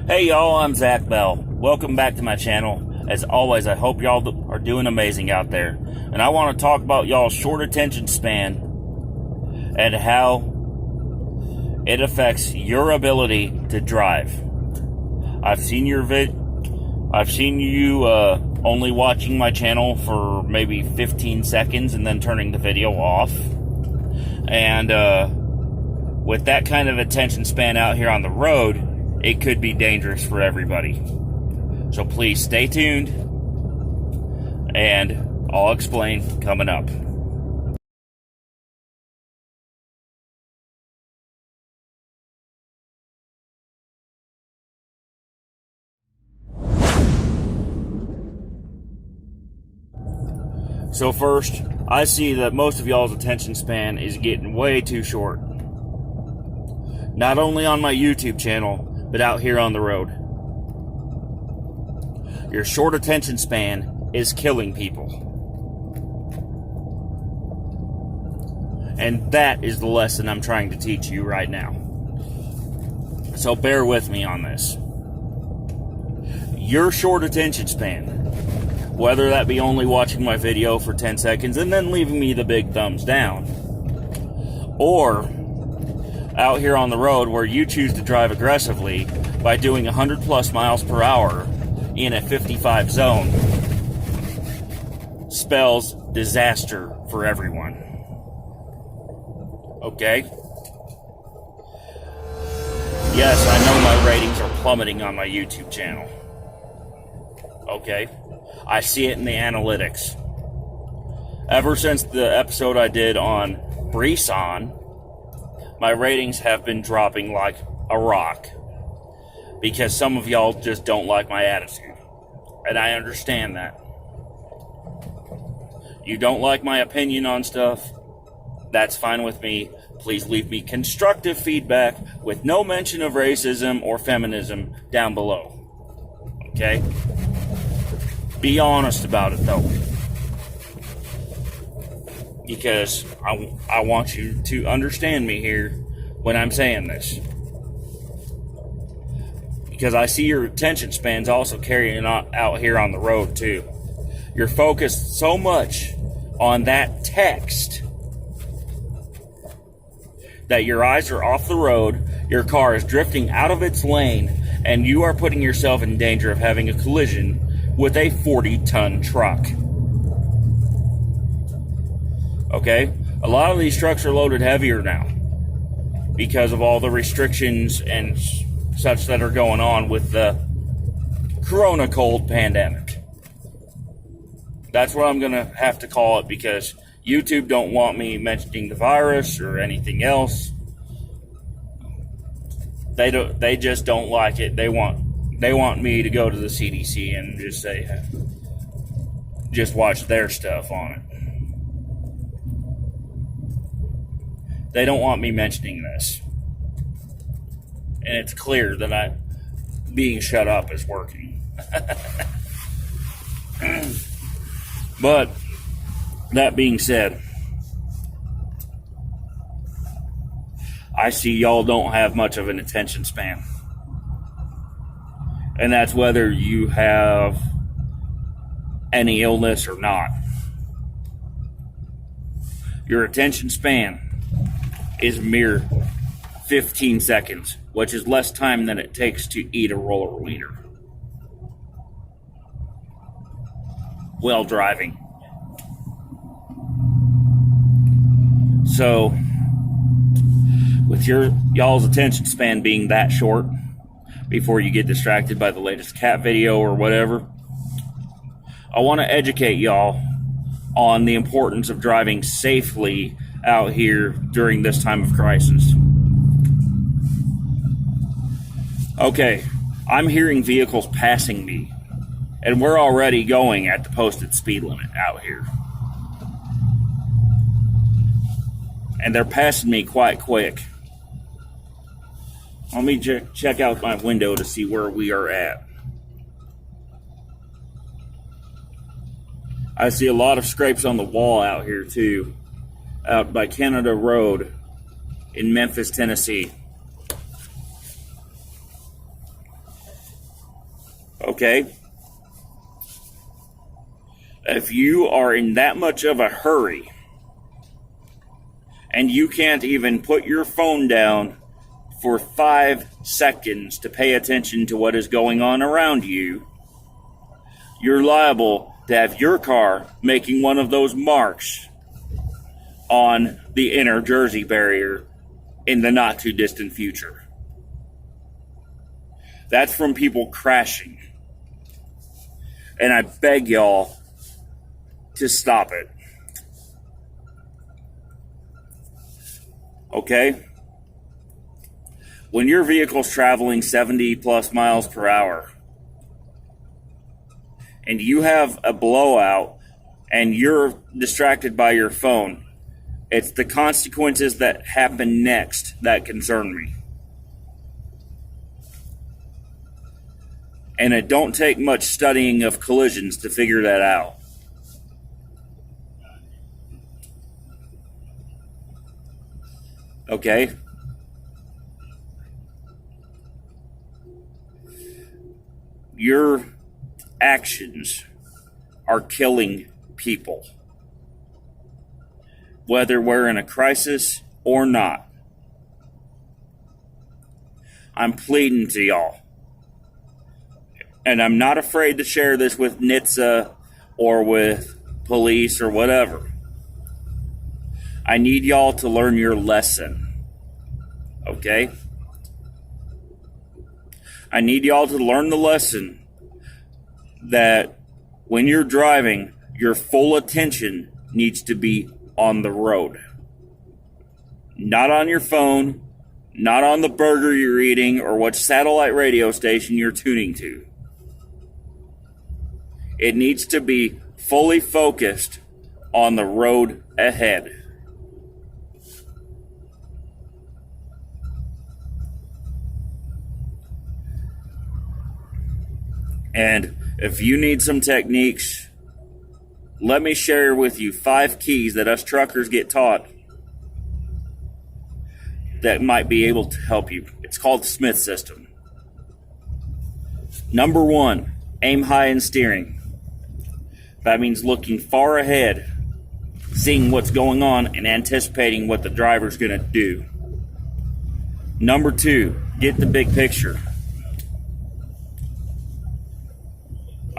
Hey y'all, I'm Zach Bell. Welcome back to my channel. As always, I hope y'all are doing amazing out there. And I want to talk about y'all's short attention span and how it affects your ability to drive. I've seen you only watching my channel for maybe 15 seconds and then turning the video off. And with that kind of attention span out here on the road, it could be dangerous for everybody. So please stay tuned, and I'll explain coming up. So first, I see that most of y'all's attention span is getting way too short. Not only on my YouTube channel, but out here on the road. Your short attention span is killing people. And that is the lesson I'm trying to teach you right now. So bear with me on this. Your short attention span, whether that be only watching my video for 10 seconds and then leaving me the big thumbs down, or out here on the road where you choose to drive aggressively by doing 100 plus miles per hour in a 55 zone, spells disaster for everyone. Okay? Yes, I know my ratings are plummeting on my YouTube channel. Okay? I see it in the analytics. Ever since the episode I did on Briessan, my ratings have been dropping like a rock because some of y'all just don't like my attitude. And I understand that. You don't like my opinion on stuff. That's fine with me. Please leave me constructive feedback with no mention of racism or feminism down below. Okay? Be honest about it though. Because I want you to understand me here when I'm saying this. Because I see your attention spans also carrying out here on the road too. You're focused so much on that text that your eyes are off the road, your car is drifting out of its lane, and you are putting yourself in danger of having a collision with a 40-ton truck. Okay? A lot of these trucks are loaded heavier now because of all the restrictions and such that are going on with the Corona cold pandemic. That's what I'm going to have to call it because YouTube don't want me mentioning the virus or anything else. They just don't like it. They want me to go to the CDC and just say, just watch their stuff on it. They don't want me mentioning this. And it's clear that being shut up is working. But, that being said, I see y'all don't have much of an attention span. And that's whether you have any illness or not. Your attention span is mere 15 seconds, which is less time than it takes to eat a roller wiener while driving. So, with y'all's attention span being that short, before you get distracted by the latest cat video or whatever, I want to educate y'all on the importance of driving safely out here during this time of crisis. Okay, I'm hearing vehicles passing me, and we're already going at the posted speed limit out here. And they're passing me quite quick. Let me check out my window to see where we are at. I see a lot of scrapes on the wall out here too, out by Canada Road in Memphis, Tennessee. Okay? If you are in that much of a hurry and you can't even put your phone down for 5 seconds to pay attention to what is going on around you, you're liable to have your car making one of those marks on the inner Jersey barrier in the not too distant future. That's from people crashing. And I beg y'all to stop it. Okay? When your vehicle's traveling 70 plus miles per hour and you have a blowout and you're distracted by your phone, it's the consequences that happen next that concern me. And it don't take much studying of collisions to figure that out. Okay? Your actions are killing people, whether we're in a crisis or not. I'm pleading to y'all. And I'm not afraid to share this with NHTSA or with police or whatever. I need y'all to learn your lesson. Okay? I need y'all to learn the lesson that when you're driving, your full attention needs to be on the road. Not on your phone, not on the burger you're eating or what satellite radio station you're tuning to. It needs to be fully focused on the road ahead. And if you need some techniques, let me share with you 5 keys that us truckers get taught that might be able to help you. It's called the Smith system. Number 1, aim high in steering. That means looking far ahead, seeing what's going on, and anticipating what the driver's going to do. Number 2, get the big picture.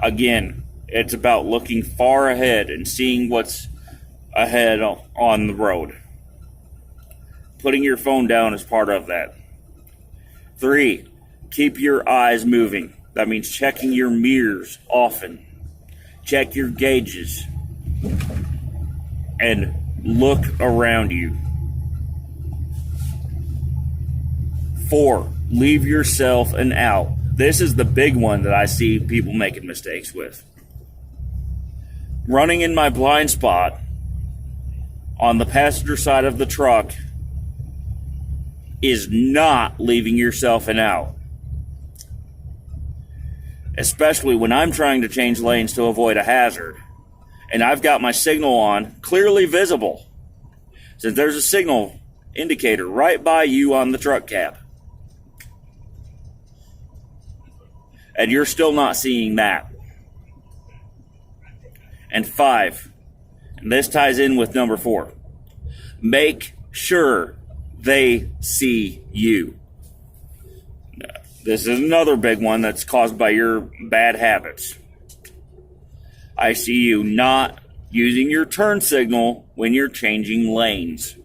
Again, it's about looking far ahead and seeing what's ahead on the road. Putting your phone down is part of that. 3, keep your eyes moving. That means checking your mirrors often. Check your gauges. And look around you. 4, leave yourself an out. This is the big one that I see people making mistakes with. Running in my blind spot on the passenger side of the truck is not leaving yourself an out. Especially when I'm trying to change lanes to avoid a hazard. And I've got my signal on, clearly visible. Since there's a signal indicator right by you on the truck cab. And you're still not seeing that. And 5, and this ties in with number 4, make sure they see you. This is another big one that's caused by your bad habits. I see you not using your turn signal when you're changing lanes.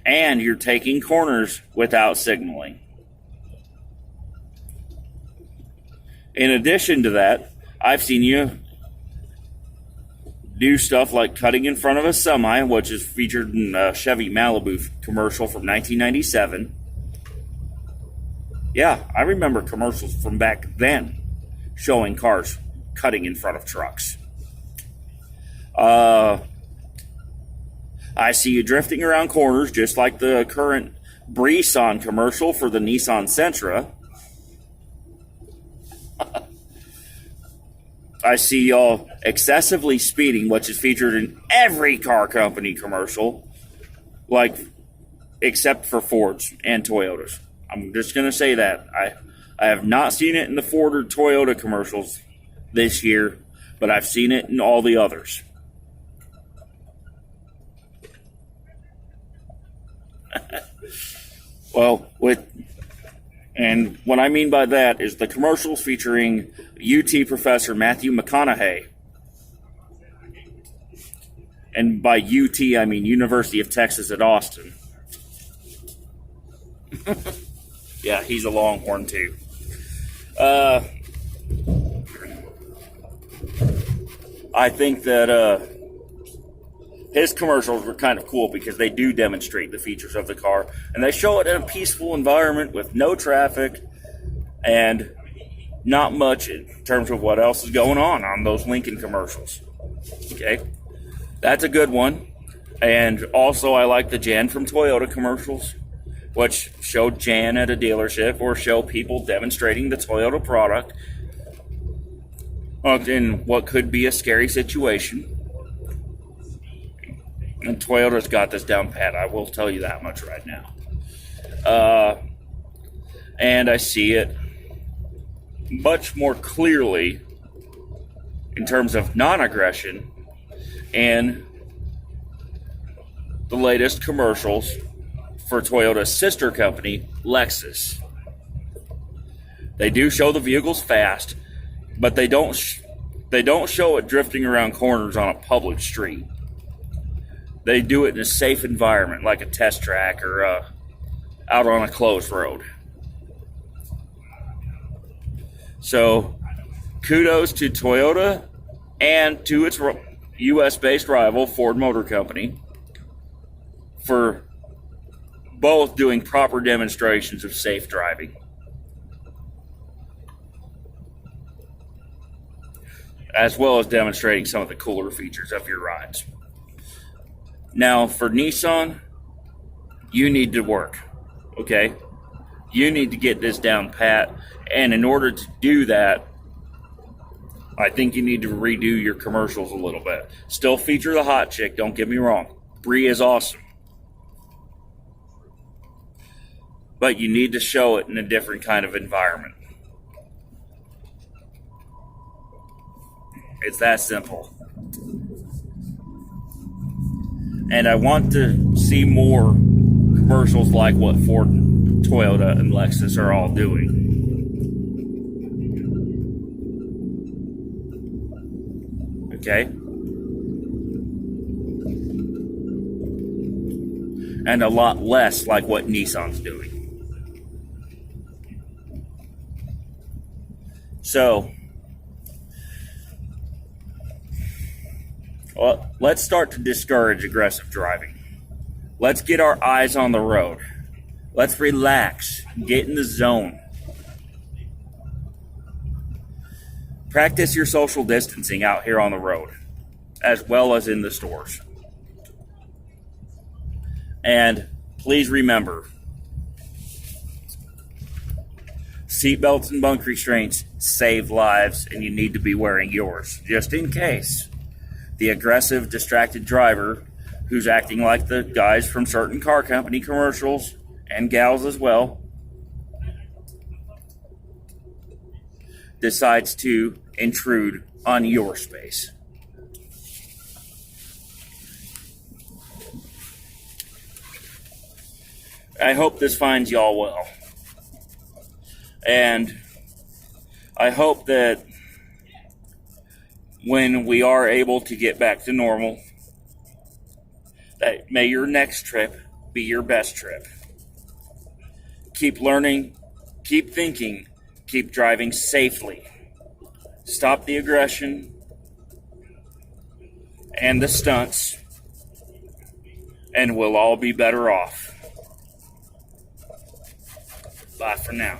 And you're taking corners without signaling. In addition to that, I've seen you do stuff like cutting in front of a semi, which is featured in a Chevy Malibu commercial from 1997. Yeah, I remember commercials from back then showing cars cutting in front of trucks. I see you drifting around corners just like the current Briessan commercial for the Nissan Sentra. I see y'all excessively speeding, which is featured in every car company commercial, like, except for Fords and Toyotas. I'm just going to say that. I have not seen it in the Ford or Toyota commercials this year, but I've seen it in all the others. Well, and what I mean by that is the commercials featuring UT professor Matthew McConaughey. And by UT, I mean University of Texas at Austin. Yeah, he's a Longhorn too. I think that his commercials were kind of cool because they do demonstrate the features of the car, and they show it in a peaceful environment with no traffic and not much in terms of what else is going on those Lincoln commercials. Okay, that's a good one. And also I like the Jan from Toyota commercials, which show Jan at a dealership or show people demonstrating the Toyota product in what could be a scary situation. And Toyota's got this down pat, I will tell you that much right now. And I see it much more clearly in terms of non-aggression in the latest commercials for Toyota's sister company, Lexus. They do show the vehicles fast, but they don't show it drifting around corners on a public street. They do it in a safe environment, like a test track or out on a closed road. So, kudos to Toyota and to its U.S.-based rival, Ford Motor Company, for both doing proper demonstrations of safe driving. As well as demonstrating some of the cooler features of your rides. Now, for Nissan, you need to work, okay? You need to get this down pat, and in order to do that, I think you need to redo your commercials a little bit. Still feature the hot chick, don't get me wrong. Brie is awesome. But you need to show it in a different kind of environment. It's that simple. And I want to see more commercials like what Ford, Toyota, and Lexus are all doing. Okay? And a lot less like what Nissan's doing. So, well, let's start to discourage aggressive driving. Let's get our eyes on the road. Let's relax, get in the zone. Practice your social distancing out here on the road, as well as in the stores. And please remember, seatbelts and bunk restraints save lives, and you need to be wearing yours, just in case the aggressive, distracted driver who's acting like the guys from certain car company commercials, and gals as well, decides to intrude on your space. I hope this finds y'all well. And I hope that when we are able to get back to normal, that may your next trip be your best trip. Keep learning, keep thinking, keep driving safely. Stop the aggression and the stunts, and we'll all be better off. Bye for now.